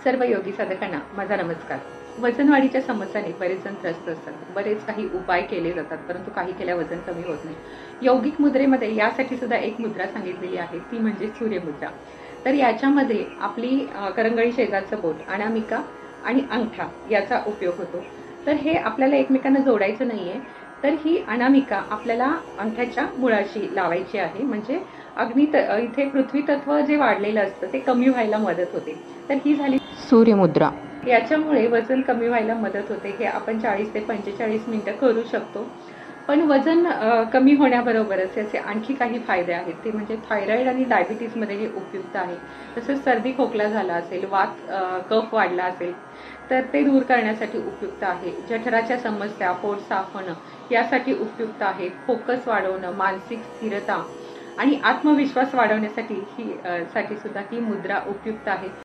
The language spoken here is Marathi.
सर्व योगी साधकांना माझा नमस्कार। वजनवाढीच्या समस्येने बरेच जण त्रस्त असतात। बरेच काही उपाय केले जातात, परंतु काही केल्या वजन कमी होत नाही। यौगिक मुद्रेमध्ये यासाठी सुद्धा एक मुद्रा सांगितलेली आहे, ती म्हणजे सूर्यमुद्रा। तर याच्यामध्ये आपली करंगळी शेजारचं बोट, अनामिका आणि अंगठा याचा उपयोग होतो। तर हे आपल्याला एकमेकांना जोडायचं नाहीये, तर ही अनामिका आपल्याला अंगठ्याच्या मुळाशी लावायची आहे। म्हणजे इथे पृथ्वी तत्व जे वाढलेलं असतं ते कमी व्हायला मदत होते। तर ही झाली सूर्यमुद्रा। याच्यामुळे वजन कमी व्हायला मदत होते। हे आपण 40 ते 45 मिनिटं करू शकतो। पण वजन कमी होण्याबरोबरच याचे आणखी काही फायदे आहेत, ते म्हणजे थायरॉइड आणि डायबिटीज मध्ये हे उपयुक्त आहे। तसेच सर्दी खोकला झाला असेल, कफ वाढला असेल तर ते दूर करण्यासाठी उपयुक्त आहे। जठराच्या समस्या, पोट साफ होणं यासाठी उपयुक्त आहे। फोकस वाढवणं, मानसिक स्थिरता आणि आत्मविश्वास वाढवण्यासाठी सुद्धा ही मुद्रा उपयुक्त आहे।